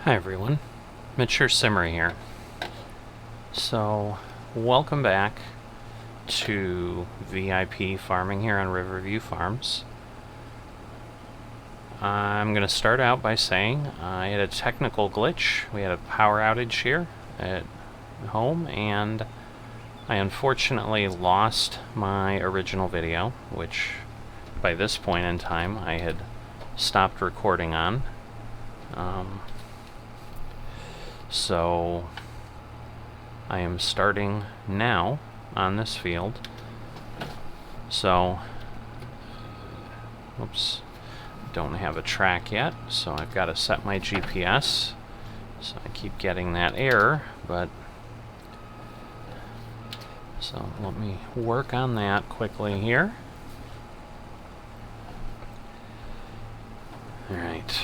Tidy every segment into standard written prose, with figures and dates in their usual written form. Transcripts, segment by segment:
Hi everyone, Mature Simmer here. So, welcome back to VIP farming here on Riverview Farms. I'm going to start out by saying I had a technical glitch. We had a power outage here at home, and I unfortunately lost my original video, which by this point in time I had stopped recording on. So I am starting now on this field. So, oops, don't have a track yet, so I've got to set my GPS. So I keep getting that error, but so let me work on that quickly here. All right.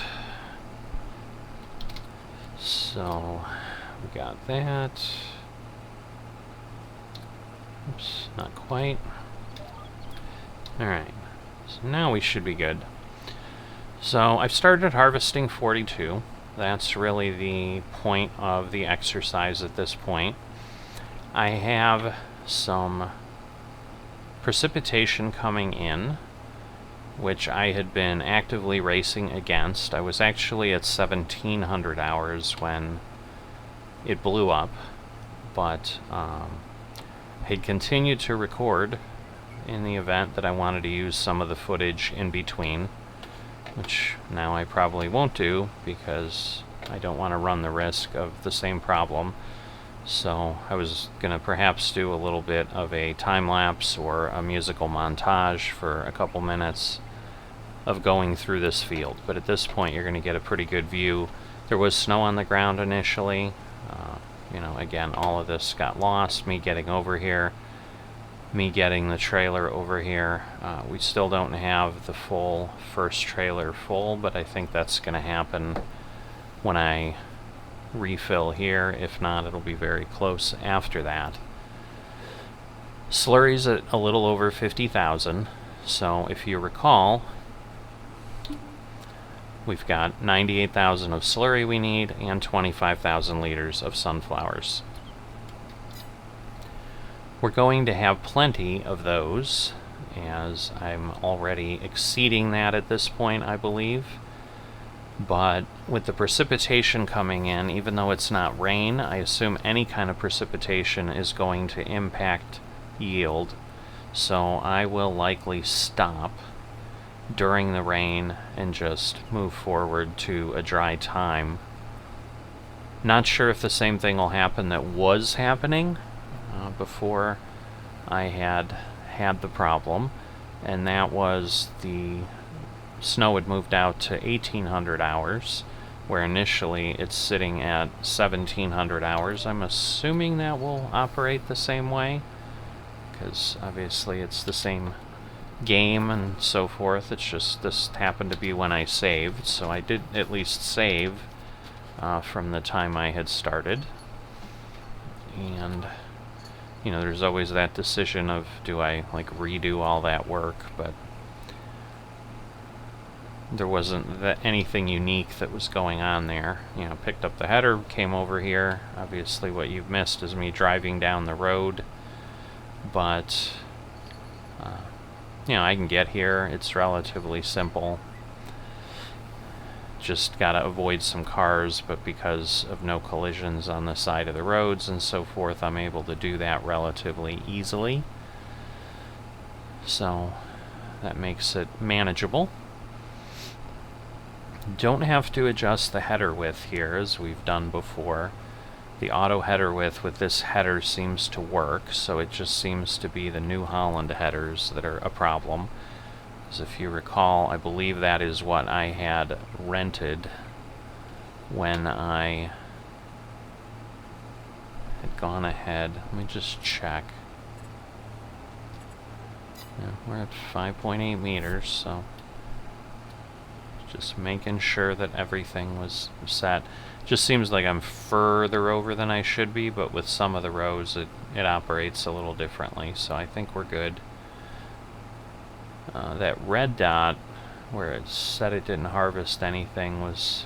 So we got that. Oops, not quite. Alright, so now we should be good. So I've started harvesting 42. That's really the point of the exercise at this point. I have some precipitation coming in, which I had been actively racing against. I was actually at 1700 hours when it blew up, but had continued to record in the event that I wanted to use some of the footage in between, which now I probably won't do because I don't want to run the risk of the same problem. So I was going to perhaps do a little bit of a time-lapse or a musical montage for a couple minutes of going through this field, but at this point you're going to get a pretty good view. There was snow on the ground initially. Again, all of this got lost, me getting over here, me getting the trailer over here. We still don't have the full first trailer full, but I think that's going to happen when I refill here. If not, it'll be very close after that. Slurry's at a little over 50,000, so if you recall, we've got 98,000 of slurry we need and 25,000 liters of sunflowers. We're going to have plenty of those, as I'm already exceeding that at this point, I believe. But with the precipitation coming in, even though it's not rain, I assume any kind of precipitation is going to impact yield. So I will likely stop during the rain and just move forward to a dry time. Not sure if the same thing will happen that was happening before I had the problem, and that was the snow had moved out to 1800 hours, where initially it's sitting at 1700 hours. I'm assuming that will operate the same way, because obviously it's the same game and so forth. It's just this happened to be when I saved, so I did at least save from the time I had started. And there's always that decision of, do I redo all that work? But there wasn't anything unique that was going on there. Picked up the header, came over here. Obviously what you've missed is me driving down the road, but I can get here. It's relatively simple. Just gotta avoid some cars, but because of no collisions on the side of the roads and so forth, I'm able to do that relatively easily. So that makes it manageable. Don't have to adjust the header width here as we've done before. The auto header width with this header seems to work, so it just seems to be the New Holland headers that are a problem. Because if you recall, I believe that is what I had rented when I had gone ahead. Let me just check. Yeah, we're at 5.8 meters, so just making sure that everything was set. Just seems like I'm further over than I should be, but with some of the rows it operates a little differently, so I think we're good. That red dot where it said it didn't harvest anything was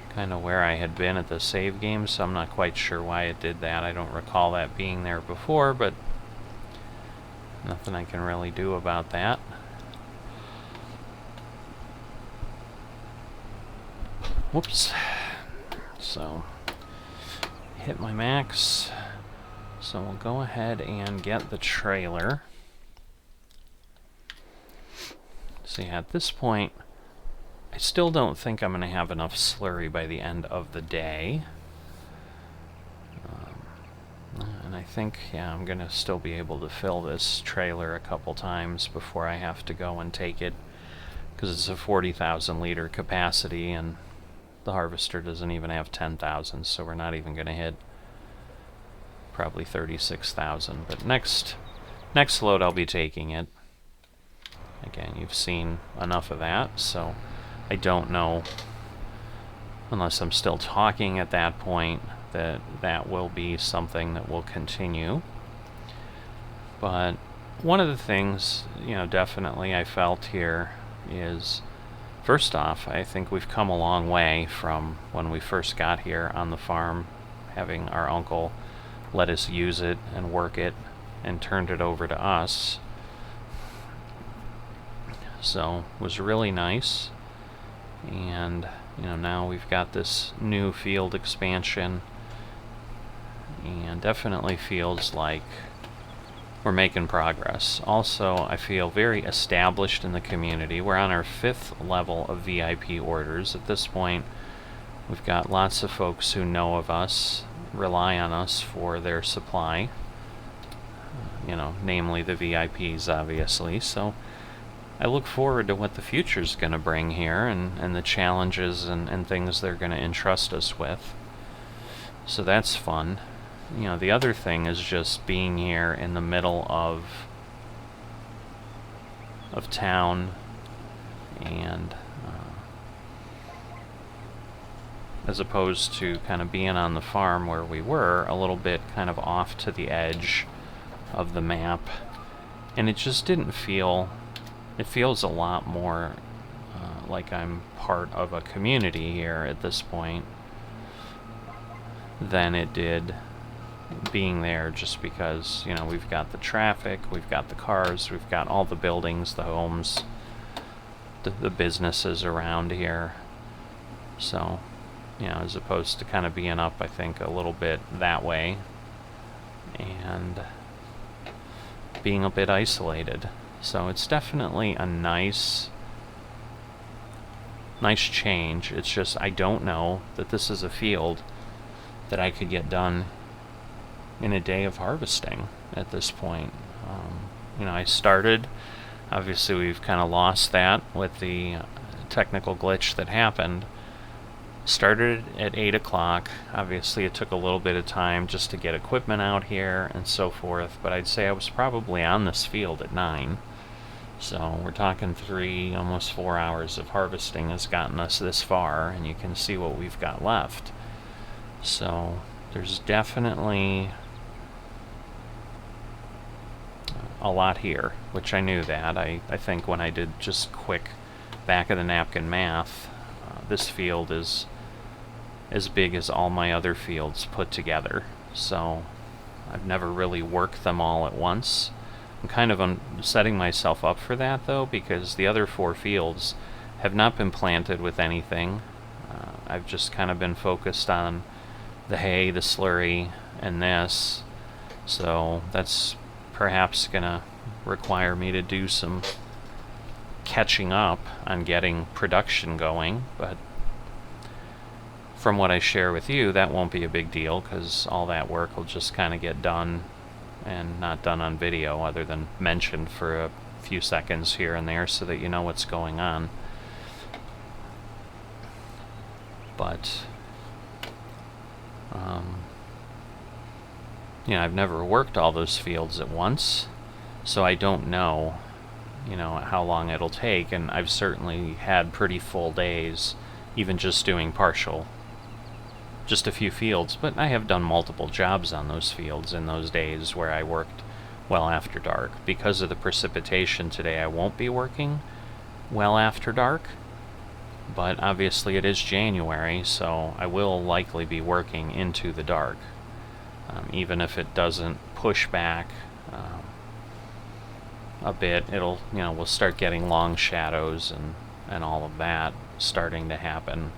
kind of where I had been at the save game, so I'm not quite sure why it did that. I don't recall that being there before, but nothing I can really do about that. Whoops. So, hit my max. So we'll go ahead and get the trailer. See, at this point, I still don't think I'm going to have enough slurry by the end of the day. And I think, yeah, I'm going to still be able to fill this trailer a couple times before I have to go and take it, because it's a 40,000 liter capacity and the harvester doesn't even have 10,000, so we're not even going to hit probably 36,000. But next load I'll be taking it. Again, you've seen enough of that, so I don't know, unless I'm still talking at that point, that will be something that will continue. But one of the things, you know, definitely I felt here is, first off, I think we've come a long way from when we first got here on the farm, having our uncle let us use it and work it and turned it over to us. So it was really nice. And, you know, now we've got this new field expansion, and definitely feels like we're making progress. Also, I feel very established in the community. We're on our 5th level of VIP orders. At this point, we've got lots of folks who know of us, rely on us for their supply, you know, namely the VIPs, obviously. So I look forward to what the future's going to bring here, and the challenges and things they're going to entrust us with. So that's fun. You know, the other thing is just being here in the middle of town, and as opposed to kind of being on the farm where we were, a little bit kind of off to the edge of the map, and it just didn't feel, it feels a lot more like I'm part of a community here at this point than it did being there, just because, you know, we've got the traffic, we've got the cars, we've got all the buildings, the homes, the businesses around here. So, you know, as opposed to kind of being up, I think, a little bit that way and being a bit isolated. So it's definitely a nice change. It's just, I don't know that this is a field that I could get done in a day of harvesting at this point. You know, I started, obviously we've kind of lost that with the technical glitch that happened. Started at 8 o'clock. Obviously it took a little bit of time just to get equipment out here and so forth, but I'd say I was probably on this field at 9. So we're talking 3, almost 4 hours of harvesting has gotten us this far, and you can see what we've got left. So there's definitely a lot here, which I knew that. I think when I did just quick back of the napkin math, this field is as big as all my other fields put together. So I've never really worked them all at once. I'm kind of setting myself up for that, though, because the other 4 fields have not been planted with anything. I've just kind of been focused on the hay, the slurry, and this. So that's perhaps going to require me to do some catching up on getting production going, but from what I share with you, that won't be a big deal, because all that work will just kind of get done and not done on video, other than mentioned for a few seconds here and there so that you know what's going on. But you know, I've never worked all those fields at once, so I don't know, you know, how long it'll take, and I've certainly had pretty full days, even just doing just a few fields, but I have done multiple jobs on those fields in those days where I worked well after dark. Because of the precipitation today, I won't be working well after dark, but obviously it is January, so I will likely be working into the dark. Even if it doesn't push back a bit, it'll, we'll start getting long shadows and all of that starting to happen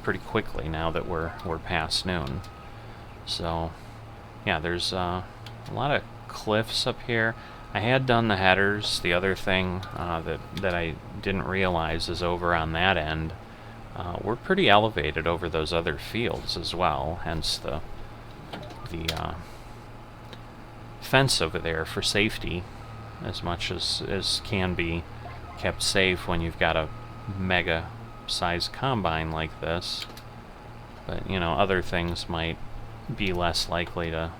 pretty quickly now that we're past noon. So yeah, there's a lot of cliffs up here. I had done the headers. The other thing that I didn't realize is over on that end, we're pretty elevated over those other fields as well, hence the fence over there for safety, as much as can be kept safe when you've got a mega sized combine like this. But other things might be less likely to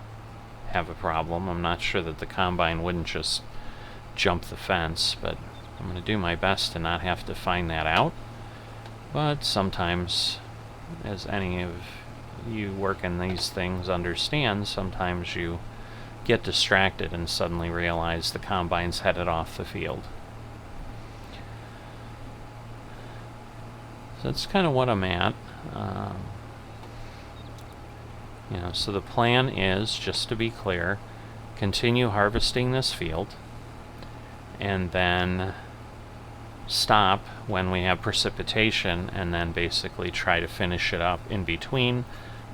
have a problem. I'm not sure that the combine wouldn't just jump the fence, but I'm going to do my best to not have to find that out. But sometimes, as any of you work in these things understand, sometimes you get distracted and suddenly realize the combine's headed off the field. So that's kind of what I'm at. So the plan is, just to be clear, continue harvesting this field and then stop when we have precipitation and then basically try to finish it up in between.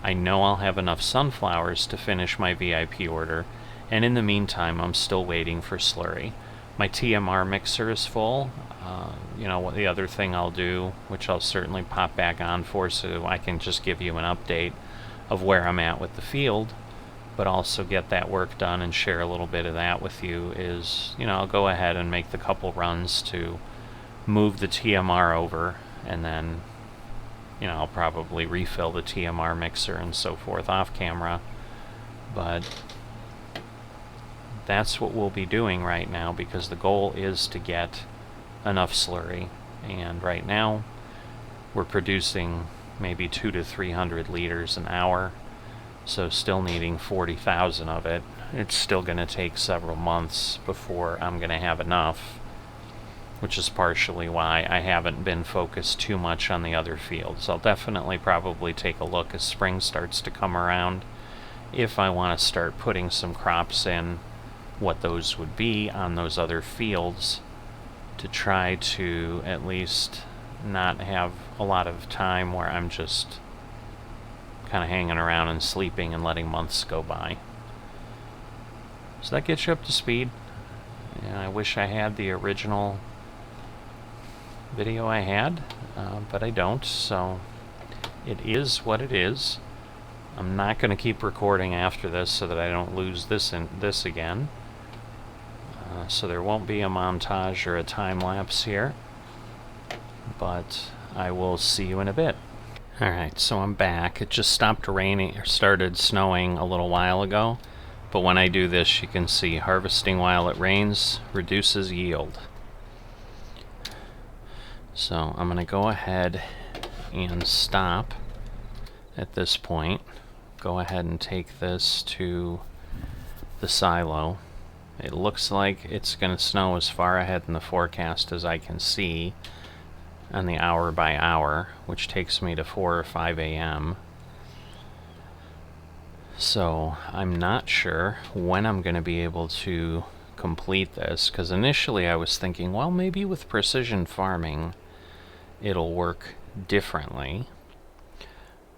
I know I'll have enough sunflowers to finish my VIP order, and in the meantime I'm still waiting for Slurry. My TMR mixer is full. What the other thing I'll do, which I'll certainly pop back on for so I can just give you an update of where I'm at with the field, but also get that work done and share a little bit of that with you, is, I'll go ahead and make the couple runs to move the TMR over, and then, I'll probably refill the TMR mixer and so forth off camera. But that's what we'll be doing right now, because the goal is to get enough slurry, and right now we're producing maybe 200 to 300 liters an hour, so still needing 40,000 of it. It's still going to take several months before I'm going to have enough, which is partially why I haven't been focused too much on the other fields. I'll definitely probably take a look as spring starts to come around, if I want to start putting some crops in, what those would be on those other fields, to try to at least not have a lot of time where I'm just kind of hanging around and sleeping and letting months go by. So that gets you up to speed. And I wish I had the original video I had, but I don't, so it is what it is. I'm not going to keep recording after this so that I don't lose this again. So there won't be a montage or a time lapse here, but I will see you in a bit. Alright, so I'm back. It just stopped raining, or started snowing a little while ago, but when I do this you can see harvesting while it rains reduces yield. So I'm going to go ahead and stop at this point. Go ahead and take this to the silo. It looks like it's going to snow as far ahead in the forecast as I can see on the hour by hour, which takes me to 4 or 5 a.m. So I'm not sure when I'm going to be able to complete this, because initially I was thinking, well, maybe with precision farming it'll work differently,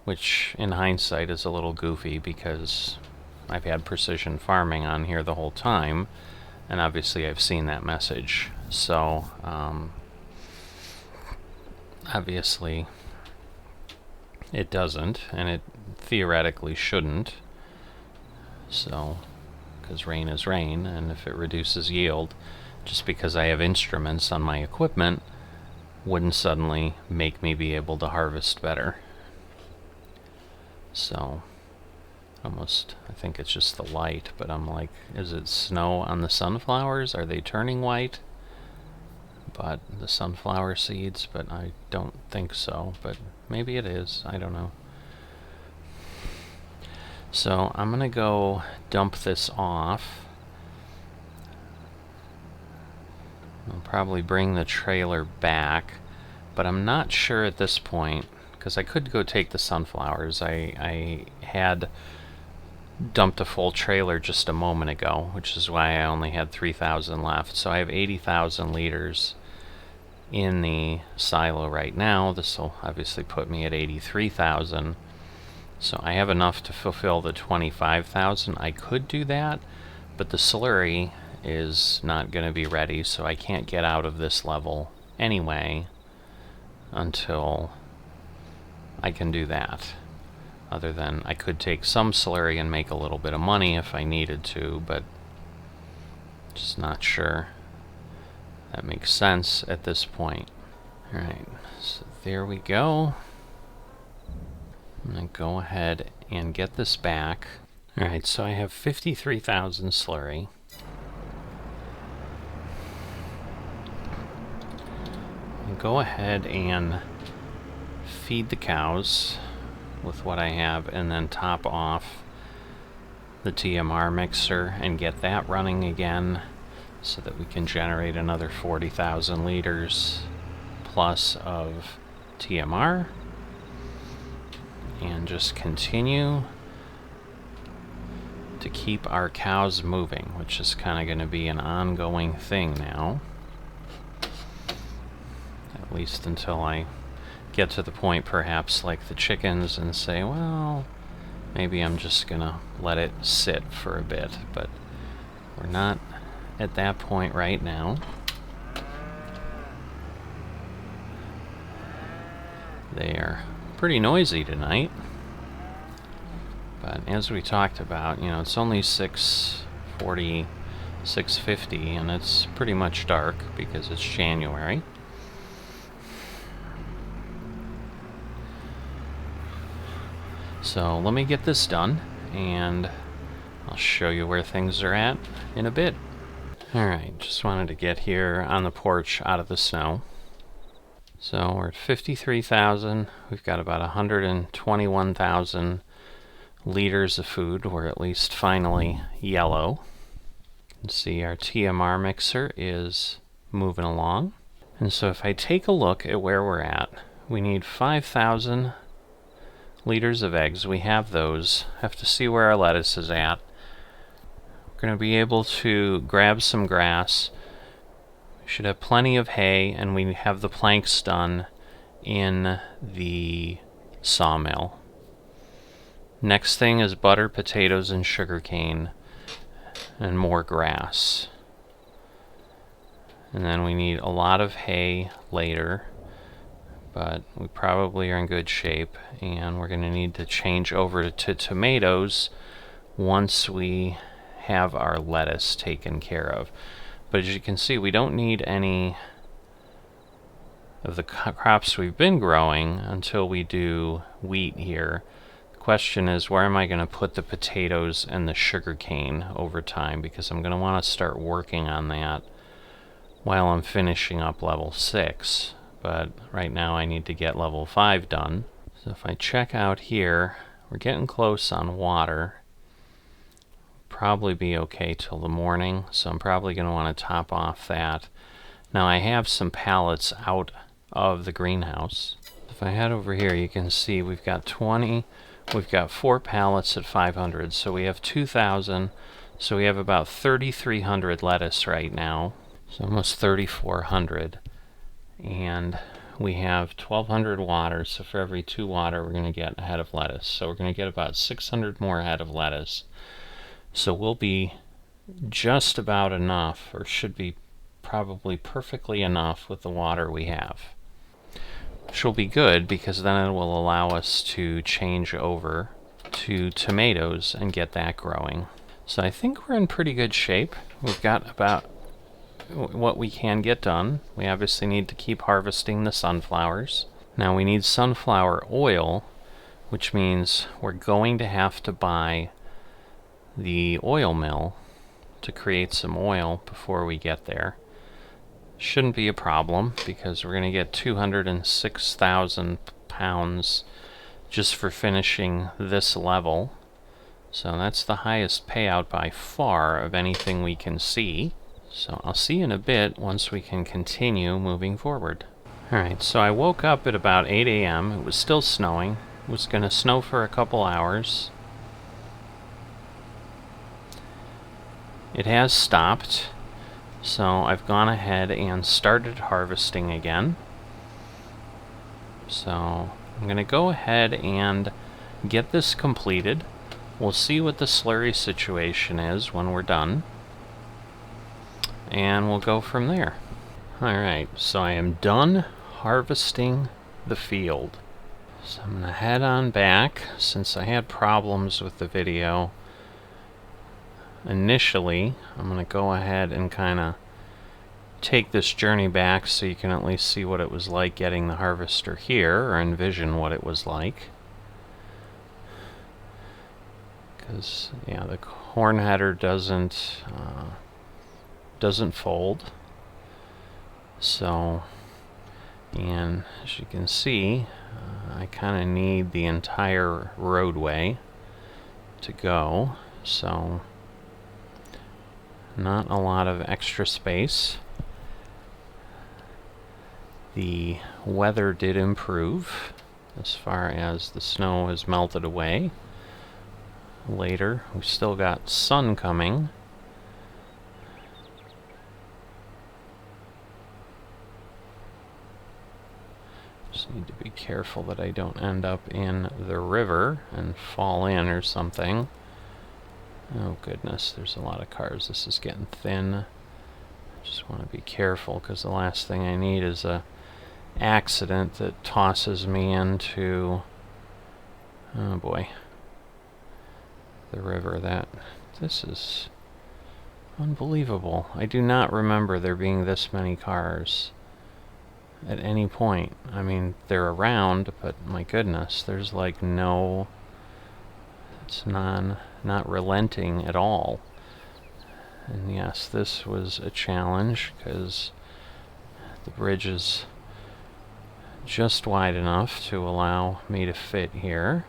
which in hindsight is a little goofy, because I've had precision farming on here the whole time, and obviously I've seen that message. So obviously it doesn't, and it theoretically shouldn't. So, because rain is rain, and if it reduces yield, just because I have instruments on my equipment, wouldn't suddenly make me be able to harvest better. So almost, I think it's just the light, but I'm like, is it snow on the sunflowers? Are they turning white? But the sunflower seeds, but I don't think so, but maybe it is, I don't know. So I'm gonna go dump this off I'll probably bring the trailer back, but I'm not sure at this point, because I could go take the sunflowers. I had dumped a full trailer just a moment ago, which is why I only had 3,000 left. So I have 80,000 liters in the silo right now. This will obviously put me at 83,000. So I have enough to fulfill the 25,000. I could do that, but the slurry is not going to be ready, so I can't get out of this level anyway until I can do that. Other than I could take some slurry and make a little bit of money if I needed to, but just not sure that makes sense at this point. Alright, so there we go. I'm going to go ahead and get this back. Alright, so I have 53,000 slurry. I'll go ahead and feed the cows with what I have, and then top off the TMR mixer and get that running again so that we can generate another 40,000 liters plus of TMR, and just continue to keep our cows moving, which is kind of going to be an ongoing thing now, at least until I get to the point perhaps like the chickens and say, well, maybe I'm just gonna let it sit for a bit, but we're not at that point right now. They are pretty noisy tonight, but as we talked about, you know, it's only 6:40, 6:50, and it's pretty much dark because it's January. So let me get this done, and I'll show you where things are at in a bit. Alright, just wanted to get here on the porch out of the snow. So we're at 53,000. We've got about 121,000 liters of food. We're at least finally yellow. You can see our TMR mixer is moving along. And so if I take a look at where we're at, we need 5,000 liters of eggs. We have those. Have to see where our lettuce is at. We're going to be able to grab some grass. We should have plenty of hay, and we have the planks done in the sawmill. Next thing is butter, potatoes, and sugarcane, and more grass. And then we need a lot of hay later, but we probably are in good shape, and we're going to need to change over to tomatoes once we have our lettuce taken care of. But as you can see, we don't need any of the crops we've been growing until we do wheat here. The question is, where am I going to put the potatoes and the sugarcane over time? Because I'm going to want to start working on that while I'm finishing up level 6. But right now I need to get level 5 done. So if I check out here, we're getting close on water. Probably be okay till the morning, so I'm probably going to want to top off that. Now I have some pallets out of the greenhouse. If I head over here, you can see we've got 4 pallets at 500, so we have 2,000, so we have about 3,300 lettuce right now, so almost 3,400. And we have 1,200 water, so for every 2 water we're going to get a head of lettuce. So we're going to get about 600 more head of lettuce. So we'll be just about enough, or should be probably perfectly enough with the water we have. Which will be good, because then it will allow us to change over to tomatoes and get that growing. So I think we're in pretty good shape. We've got about what we can get done. We obviously need to keep harvesting the sunflowers. Now we need sunflower oil, which means we're going to have to buy the oil mill to create some oil before we get there. Shouldn't be a problem, because we're going to get 206,000 pounds just for finishing this level. So that's the highest payout by far of anything we can see. So I'll see you in a bit once we can continue moving forward. Alright, so I woke up at about 8 a.m. It was still snowing. It was going to snow for a couple hours. It has stopped, so I've gone ahead and started harvesting again. So I'm going to go ahead and get this completed. We'll see what the slurry situation is when we're done, and we'll go from there. Alright, so I am done harvesting the field. So I'm going to head on back, since I had problems with the video initially. I'm going to go ahead and kind of take this journey back so you can at least see what it was like getting the harvester here, or envision what it was like. Because, yeah, the horn header doesn't fold. So, and as you can see, I kind of need the entire roadway to go, so not a lot of extra space. The weather did improve as far as the snow has melted away. Later, we've still got sun coming. Just need to be careful that I don't end up in the river and fall in or something. Oh goodness, there's a lot of cars. This is getting thin. Just want to be careful, because the last thing I need is a accident that tosses me into, oh boy, the river. This is unbelievable. I do not remember there being this many cars at any point. I mean, they're around, but my goodness, there's like no, it's not relenting at all. And yes, this was a challenge, because the bridge is just wide enough to allow me to fit here.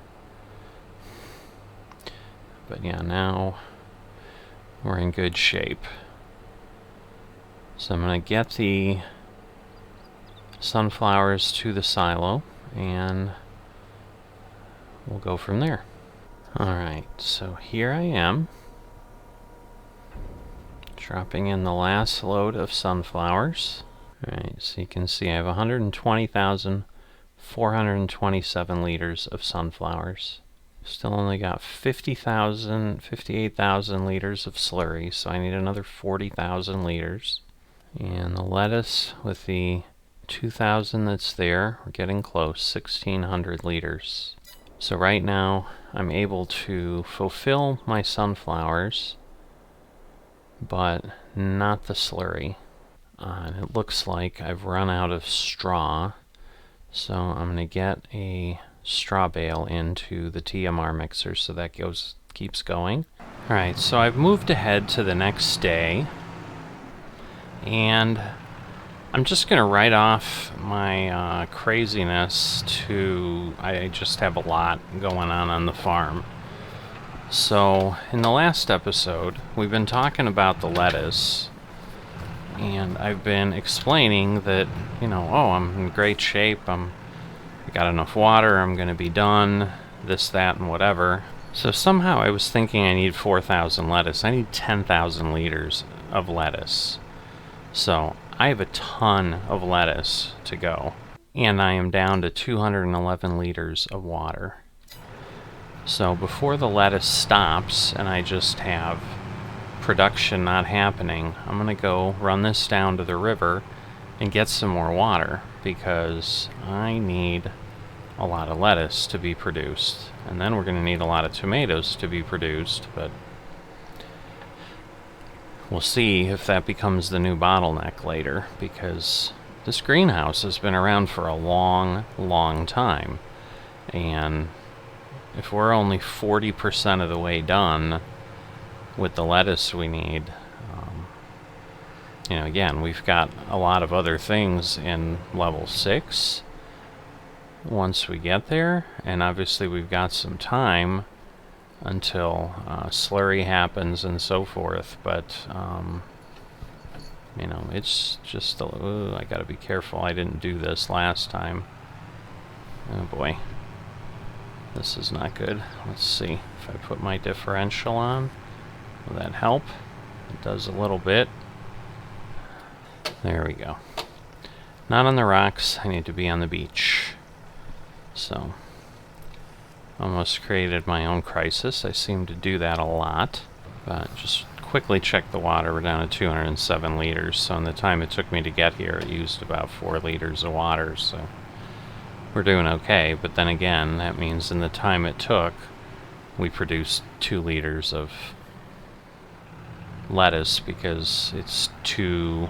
But yeah, now we're in good shape. So I'm going to get the sunflowers to the silo, and we'll go from there. Alright, so here I am, dropping in the last load of sunflowers. Alright, so you can see I have 120,427 liters of sunflowers. Still only got 58,000 liters of slurry, so I need another 40,000 liters. And the lettuce, with the 2,000 that's there, we're getting close, 1,600 liters. So right now, I'm able to fulfill my sunflowers, but not the slurry. And it looks like I've run out of straw, so I'm going to get a straw bale into the TMR mixer so that keeps going. Alright, so I've moved ahead to the next day, and I'm just going to write off my craziness to, I just have a lot going on the farm. So, in the last episode, we've been talking about the lettuce, and I've been explaining that, you know, oh, I'm in great shape, I got enough water, I'm going to be done, this, that, and whatever. So somehow I was thinking I need 4,000 lettuce. I need 10,000 liters of lettuce. So I have a ton of lettuce to go, and I am down to 211 liters of water. So before the lettuce stops and I just have production not happening, I'm going to go run this down to the river and get some more water, because I need a lot of lettuce to be produced. And then we're going to need a lot of tomatoes to be produced, but we'll see if that becomes the new bottleneck later, because this greenhouse has been around for a long, long time. And if we're only 40% of the way done with the lettuce we need, you know, again, we've got a lot of other things in level 6 once we get there, and obviously we've got some time until slurry happens and so forth, but You know, it's just I gotta be careful. I didn't do this last time. Oh boy. This is not good. Let's see. If I put my differential on, will that help? It does a little bit. There we go. Not on the rocks. I need to be on the beach. So, almost created my own crisis. I seem to do that a lot. But just quickly check the water. We're down to 207 liters. So in the time it took me to get here, it used about 4 liters of water. So we're doing okay. But then again, that means in the time it took, we produced 2 liters of lettuce, because it's 2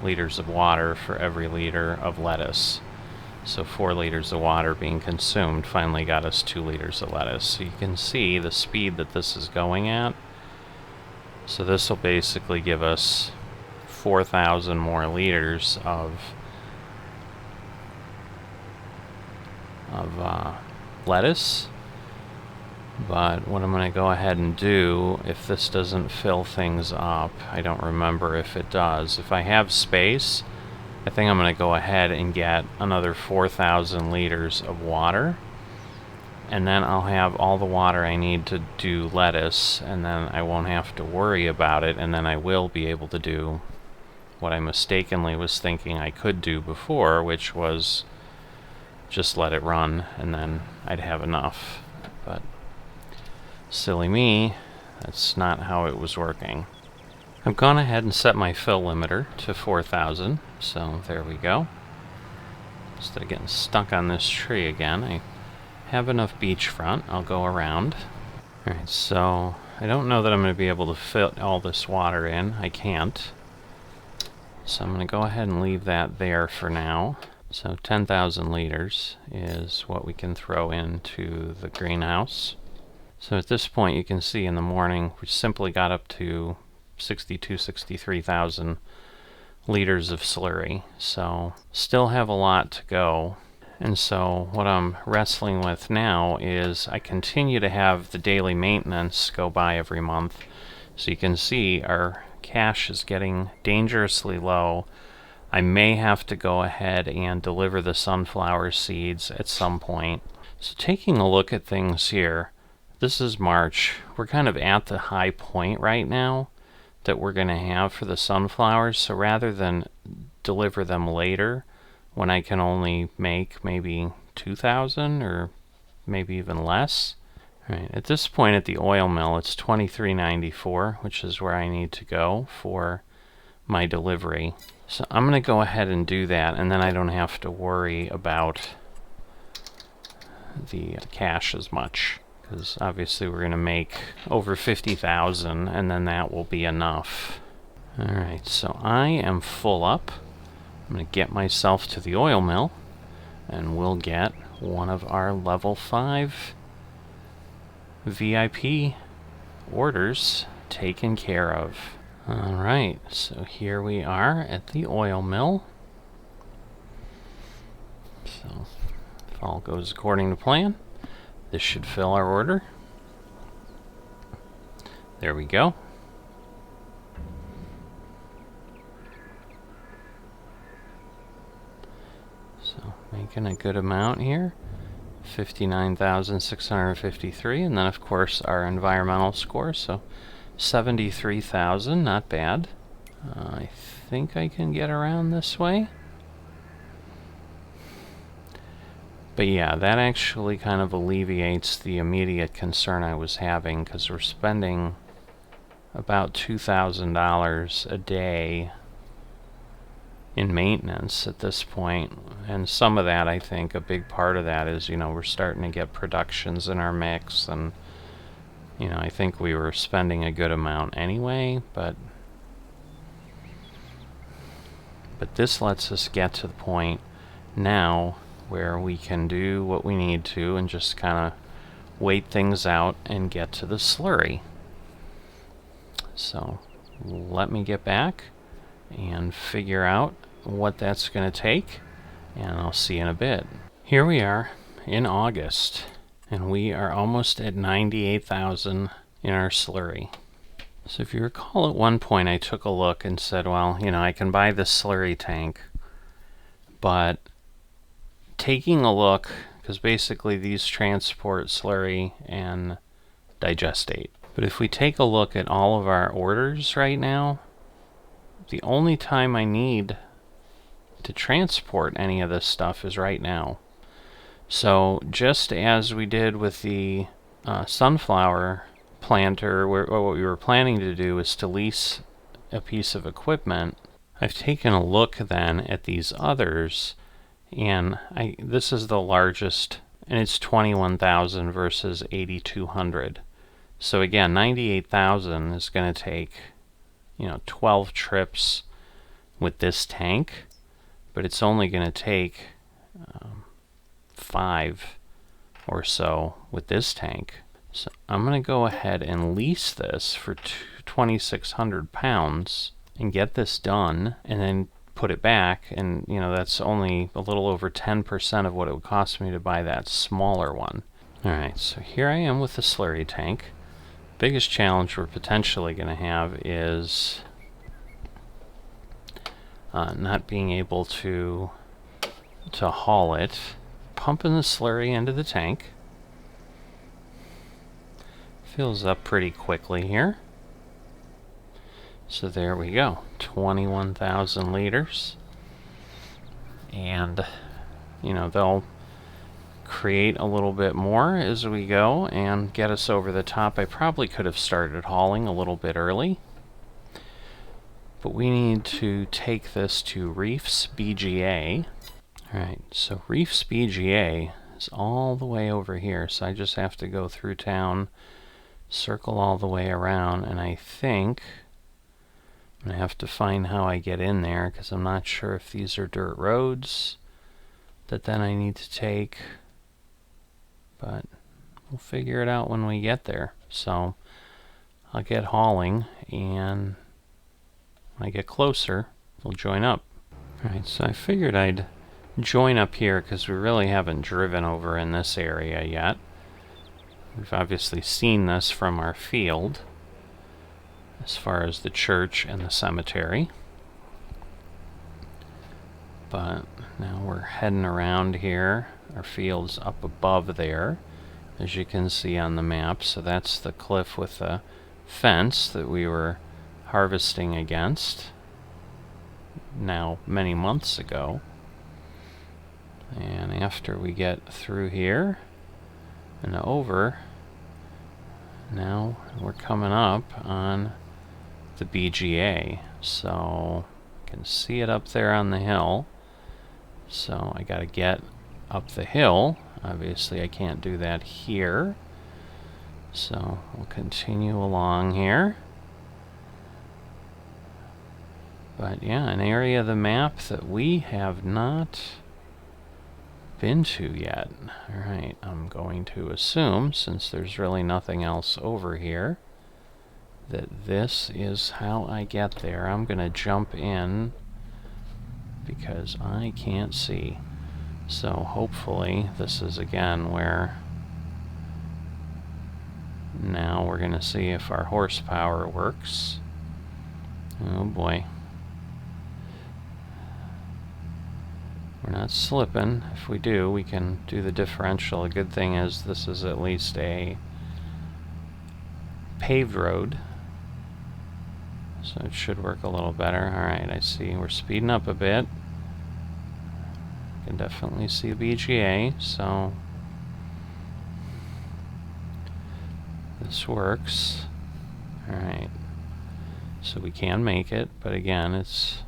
liters of water for every liter of lettuce. So 4 liters of water being consumed finally got us 2 liters of lettuce. So you can see the speed that this is going at. So this will basically give us 4,000 more liters of lettuce. But what I'm going to go ahead and do, if this doesn't fill things up, I don't remember if it does. If I have space, I think I'm going to go ahead and get another 4,000 liters of water. And then I'll have all the water I need to do lettuce, and then I won't have to worry about it, and then I will be able to do what I mistakenly was thinking I could do before, which was just let it run, and then I'd have enough. But silly me, that's not how it was working. I've gone ahead and set my fill limiter to 4,000, so there we go. Instead of getting stuck on this tree again, I have enough beachfront. I'll go around. Alright, so I don't know that I'm going to be able to fit all this water in. I can't. So I'm going to go ahead and leave that there for now. So 10,000 liters is what we can throw into the greenhouse. So at this point you can see in the morning we simply got up to 63,000 liters of slurry. So still have a lot to go. And so what I'm wrestling with now is I continue to have the daily maintenance go by every month. So you can see our cash is getting dangerously low. I may have to go ahead and deliver the sunflower seeds at some point. So taking a look at things here, this is March. We're kind of at the high point right now that we're going to have for the sunflowers. So rather than deliver them later, when I can only make maybe 2,000 or maybe even less. Right, at this point at the oil mill, it's $23.94, which is where I need to go for my delivery. So I'm going to go ahead and do that, and then I don't have to worry about the cash as much, because obviously we're going to make over 50,000, and then that will be enough. Alright, so I am full up. I'm going to get myself to the oil mill, and we'll get one of our level 5 VIP orders taken care of. Alright, so here we are at the oil mill. So, if all goes according to plan, this should fill our order. There we go. So, making a good amount here. 59,653, and then of course our environmental score, so 73,000, not bad. I think I can get around this way. But yeah, that actually kind of alleviates the immediate concern I was having, because we're spending about $2,000 a day in maintenance at this point, and some of that, I think a big part of that is, you know, we're starting to get productions in our mix, and you know, I think we were spending a good amount anyway, but this lets us get to the point now where we can do what we need to and just kind of wait things out and get to the slurry. So let me get back and figure out what that's going to take, and I'll see you in a bit. Here we are in August, and we are almost at 98,000 in our slurry. So if you recall, at one point I took a look and said, well, you know, I can buy this slurry tank, but taking a look, because basically these transport slurry and digestate. But if we take a look at all of our orders right now, the only time I need to transport any of this stuff is right now. So just as we did with the sunflower planter, what we were planning to do is to lease a piece of equipment, I've taken a look then at these others, and this is the largest, and it's 21,000 versus 8,200. So again, 98,000 is going to take, you know, 12 trips with this tank, but it's only going to take 5 or so with this tank. So I'm going to go ahead and lease this for 2,600 pounds and get this done, and then put it back, and you know, that's only a little over 10% of what it would cost me to buy that smaller one. Alright, so here I am with the slurry tank. Biggest challenge we're potentially going to have is not being able to haul it. Pumping the slurry into the tank. Fills up pretty quickly here. So there we go, 21,000 liters. And, you know, they'll create a little bit more as we go and get us over the top. I probably could have started hauling a little bit early, but we need to take this to Reefs BGA. Alright, so Reefs BGA is all the way over here, so I just have to go through town, circle all the way around, and I think I have to find how I get in there, because I'm not sure if these are dirt roads that then I need to take, but we'll figure it out when we get there. So I'll get hauling, and when I get closer, we'll join up. Alright, so I figured I'd join up here because we really haven't driven over in this area yet. We've obviously seen this from our field, as far as the church and the cemetery. But now we're heading around here. Our field's up above there, as you can see on the map. So that's the cliff with the fence that we were harvesting against now many months ago. And after we get through here and over, now we're coming up on the BGA, so you can see it up there on the hill. So I gotta get up the hill. Obviously I can't do that here, so we'll continue along here. But yeah, an area of the map that we have not been to yet. Alright, I'm going to assume, since there's really nothing else over here, that this is how I get there. I'm gonna jump in because I can't see. So hopefully this is again where now we're gonna see if our horsepower works. Oh boy. We're not slipping. If we do, we can do the differential. A good thing is this is at least a paved road, so it should work a little better. Alright, I see we're speeding up a bit. You can definitely see the BGA, so this works. Alright, so we can make it, but again, it's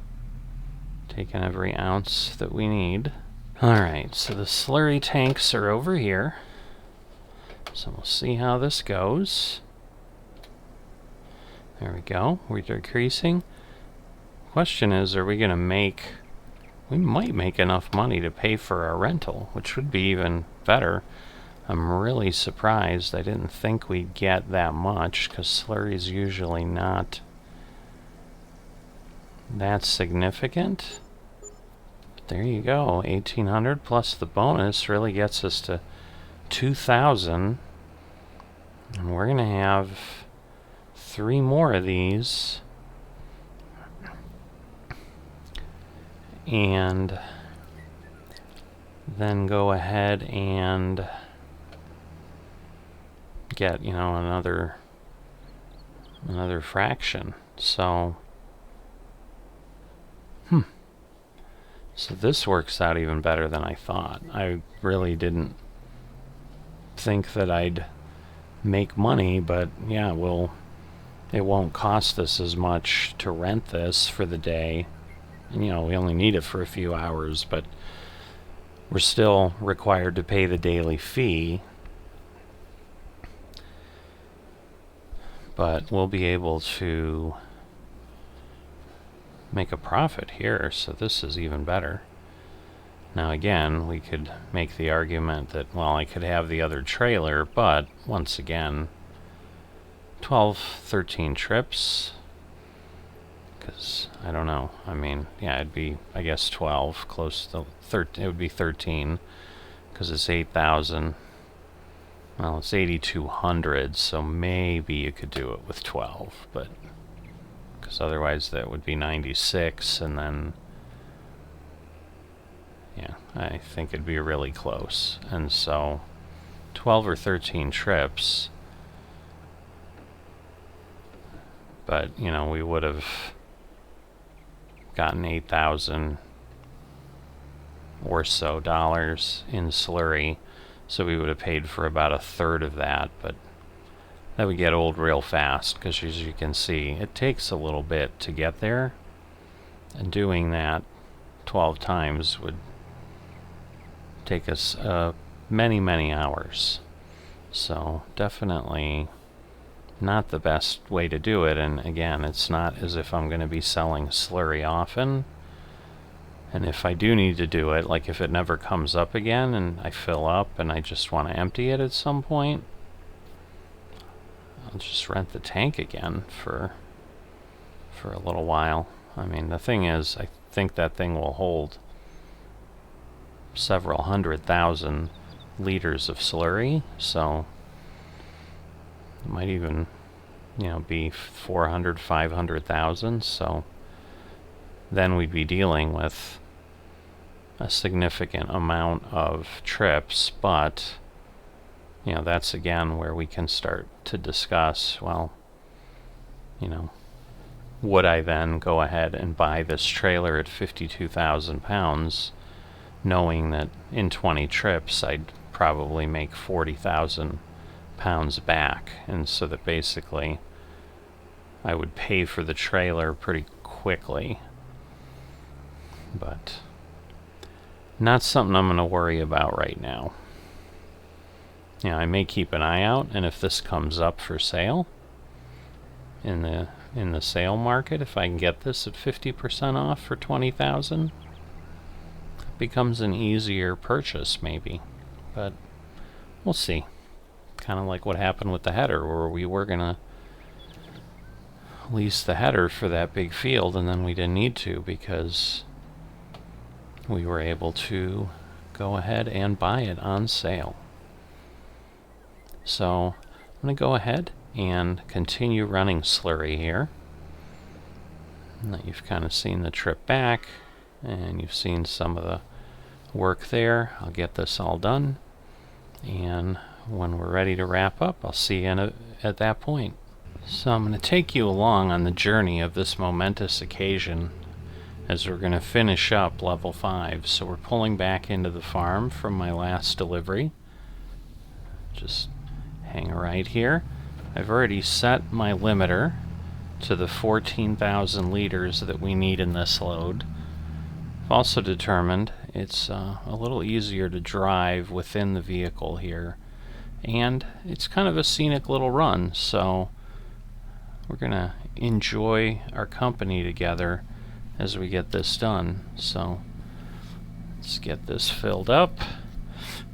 taking every ounce that we need. Alright, so the slurry tanks are over here. So we'll see how this goes. There we go. We're decreasing. Question is, are we going to make... We might make enough money to pay for our rental, which would be even better. I'm really surprised. I didn't think we'd get that much, because slurry's usually not that significant. There you go, 1,800 plus the bonus really gets us to 2,000, and we're gonna have 3 more of these, and then go ahead and get, you know, another fraction. So so this works out even better than I thought. I really didn't think that I'd make money, but yeah, it won't cost us as much to rent this for the day. And, you know, we only need it for a few hours, but we're still required to pay the daily fee. But we'll be able to make a profit here, so this is even better. Now again, we could make the argument that, well, I could have the other trailer, but once again, 12, 13 trips, because I don't know, I mean, yeah, it'd be, I guess, 12, close to 13, it would be 13, because it's 8,000. Well, it's 8,200, so maybe you could do it with 12, but because otherwise that would be 96, and then, yeah, I think it'd be really close. And so 12 or 13 trips, but, you know, we would have gotten 8,000 or so dollars in Slurry, so we would have paid for about a third of that, but that would get old real fast, because as you can see, it takes a little bit to get there, and doing that 12 times would take us many, many hours. So definitely not the best way to do it, and again, it's not as if I'm going to be selling Slurry often. And if I do need to do it, like if it never comes up again and I fill up and I just want to empty it at some point, I'll just rent the tank again for a little while. I mean, the thing is, I think that thing will hold several 100,000 liters of Slurry, so it might even, you know, be 400, 500,000, so then we'd be dealing with a significant amount of trips, but, you know, that's again where we can start to discuss, well, you know, would I then go ahead and buy this trailer at 52,000 pounds, knowing that in 20 trips I'd probably make 40,000 pounds back, and so that basically I would pay for the trailer pretty quickly. But not something I'm going to worry about right now. You know, I may keep an eye out, and if this comes up for sale in the sale market, if I can get this at 50% off for 20,000, it becomes an easier purchase maybe. But we'll see. Kind of like what happened with the header, where we were going to lease the header for that big field, and then we didn't need to because we were able to go ahead and buy it on sale. So I'm going to go ahead and continue running Slurry here. Now you've kind of seen the trip back, and you've seen some of the work there. I'll get this all done, and when we're ready to wrap up, I'll see you at that point. So I'm going to take you along on the journey of this momentous occasion as we're going to finish up level 5. So we're pulling back into the farm from my last delivery. Just hang right here. I've already set my limiter to the 14,000 liters that we need in this load. I've also determined it's a little easier to drive within the vehicle here, and it's kind of a scenic little run, so we're gonna enjoy our company together as we get this done. So let's get this filled up.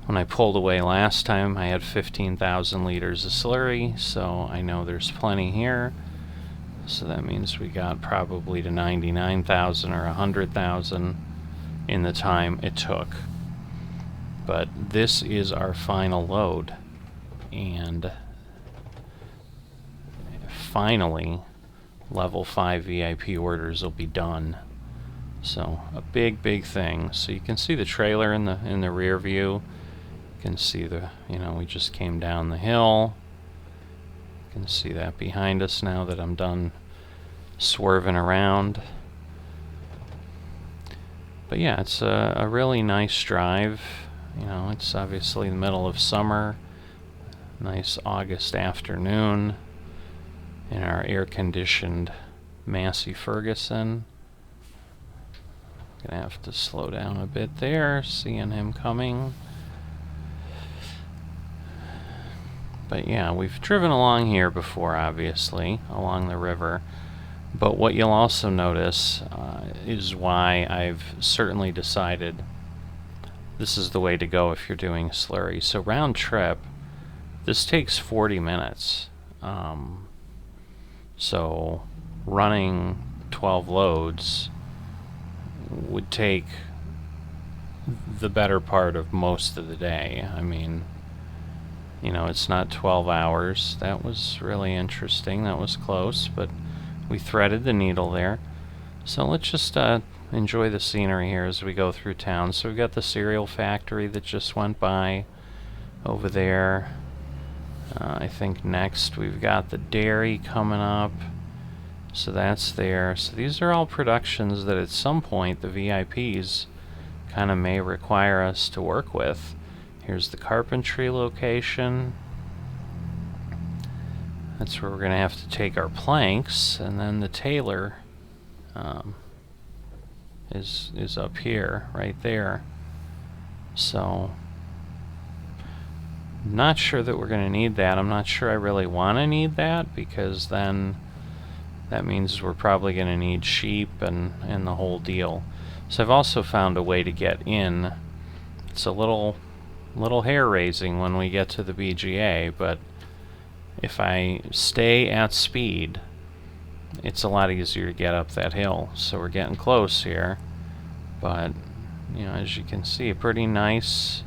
When I pulled away last time, I had 15,000 liters of Slurry, so I know there's plenty here. So that means we got probably to 99,000 or 100,000 in the time it took. But this is our final load, and finally level 5 VIP orders will be done. So a big thing. So you can see the trailer in the rear view. You can see we just came down the hill. You can see that behind us now that I'm done swerving around. But yeah, it's a really nice drive. It's obviously the middle of summer. Nice August afternoon in our air-conditioned Massey Ferguson. Gonna have to slow down a bit there, seeing him coming. But yeah, we've driven along here before, obviously, along the river. But what you'll also notice is why I've certainly decided this is the way to go if you're doing Slurry. So round trip, this takes 40 minutes. So running 12 loads would take the better part of most of the day. I mean, it's not 12 hours. That was really interesting. That was close, but we threaded the needle there. So let's just enjoy the scenery here as we go through town. So we've got the cereal factory that just went by over there. I think next we've got the dairy coming up. So that's there. So these are all productions that at some point the VIPs kind of may require us to work with. Here's the carpentry location. That's where we're going to have to take our planks, and then the tailor is up here, right there. So not sure that we're going to need that. I'm not sure I really want to need that, because then that means we're probably going to need sheep and the whole deal. So I've also found a way to get in. It's a little hair raising when we get to the BGA, but if I stay at speed, it's a lot easier to get up that hill. So we're getting close here, but as you can see, a pretty nice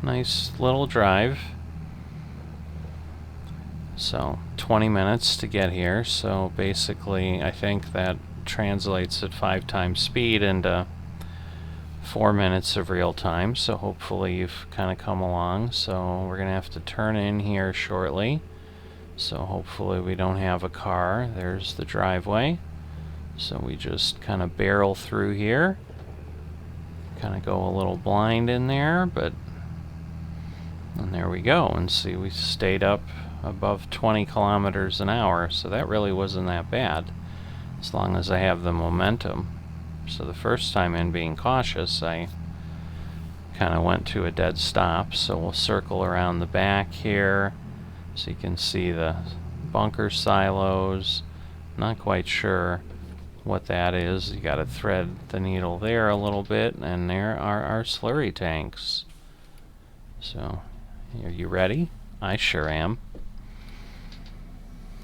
little drive. So 20 minutes to get here. So basically I think that translates at 5 times speed into 4 minutes of real time. So hopefully you've kind of come along. So we're gonna have to turn in here shortly. So hopefully we don't have a car. There's the driveway. So we just kind of barrel through here. Kind of go a little blind in there, and there we go. And see, we stayed up above 20 kilometers an hour, so that really wasn't that bad, as long as I have the momentum. So the first time in being cautious, I kind of went to a dead stop. So we'll circle around the back here so you can see the bunker silos. Not quite sure what that is. You got to thread the needle there a little bit, and there are our slurry tanks. So are you ready? I sure am.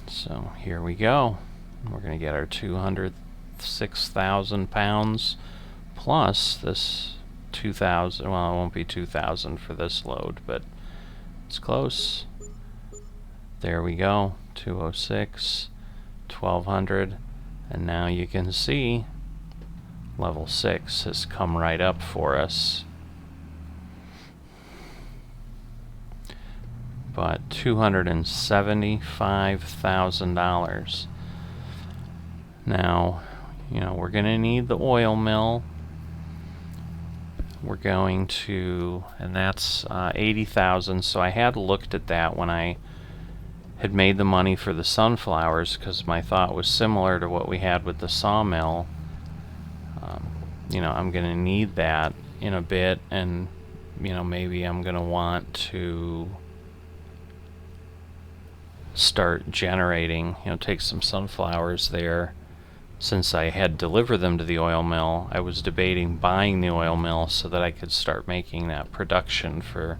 So here we go. We're going to get our 206,000 pounds plus this 2,000. Well, it won't be 2,000 for this load, but it's close. There we go. 206, 1,200, and now you can see level 6 has come right up for us. But $275,000. Now, we're going to need the oil mill. We're going to, and that's 80,000. So I had looked at that when I had made the money for the sunflowers, because my thought was similar to what we had with the sawmill. I'm going to need that in a bit, and maybe I'm going to want to start generating, take some sunflowers there. Since I had delivered them to the oil mill, I was debating buying the oil mill so that I could start making that production for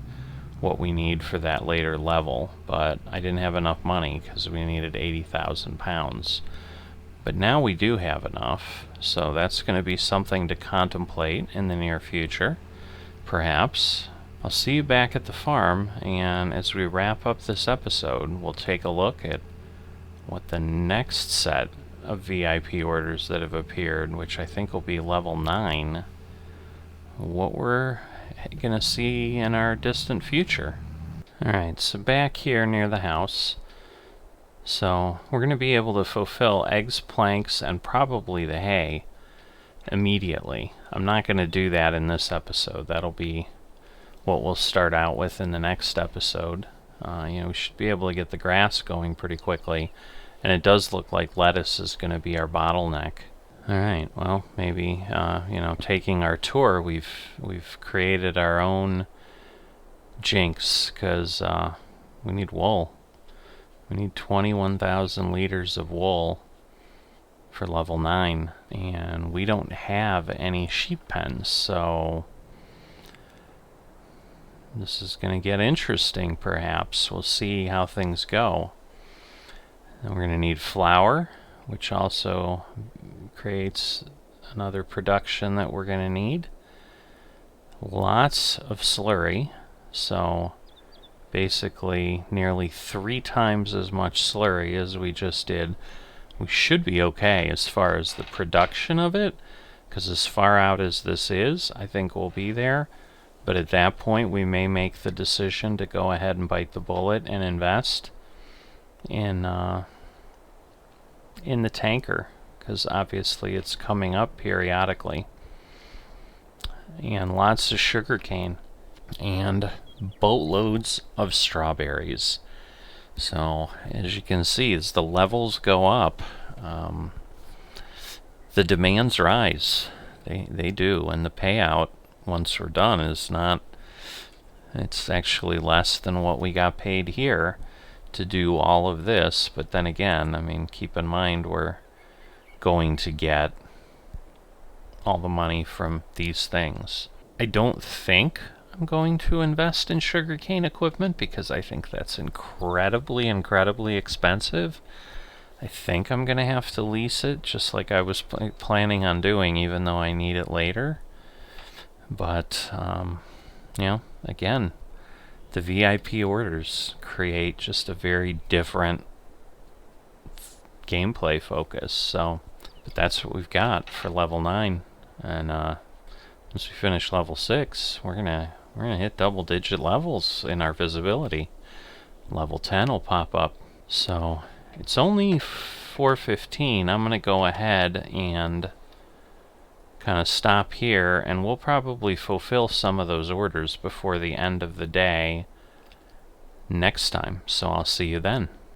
what we need for that later level. But I didn't have enough money because we needed 80,000 pounds. But now we do have enough, so that's going to be something to contemplate in the near future, perhaps. I'll see you back at the farm, and as we wrap up this episode, we'll take a look at what the next set of VIP orders that have appeared, which I think will be level 9, what we're gonna see in our distant future. Alright, so back here near the house, so we're gonna be able to fulfill eggs, planks, and probably the hay immediately. I'm not gonna do that in this episode. That'll be what we'll start out with in the next episode. We should be able to get the grass going pretty quickly, and it does look like lettuce is going to be our bottleneck. Alright, well, maybe, taking our tour, we've created our own jinx, because we need wool. We need 21,000 liters of wool for level 9, and we don't have any sheep pens, so this is going to get interesting, perhaps. We'll see how things go. And we're going to need flour, which also creates another production that we're going to need. Lots of slurry, so basically nearly 3 times as much slurry as we just did. We should be okay as far as the production of it, because as far out as this is, I think we'll be there. But at that point, we may make the decision to go ahead and bite the bullet and invest in the tanker, because obviously it's coming up periodically. And lots of sugarcane and boatloads of strawberries. So as you can see, as the levels go up, the demands rise. They do, and the payout, once we're done, is not, it's actually less than what we got paid here to do all of this. But then again, I mean, keep in mind we're going to get all the money from these things. I don't think I'm going to invest in sugarcane equipment, because I think that's incredibly expensive. I think I'm gonna have to lease it, just like I was planning on doing, even though I need it later. But, again, the VIP orders create just a very different gameplay focus. So, but that's what we've got for level 9. And once we finish level 6, we're gonna hit double-digit levels in our visibility. Level 10 will pop up. So it's only 4:15. I'm gonna go ahead and kind of stop here, and we'll probably fulfill some of those orders before the end of the day next time. So I'll see you then.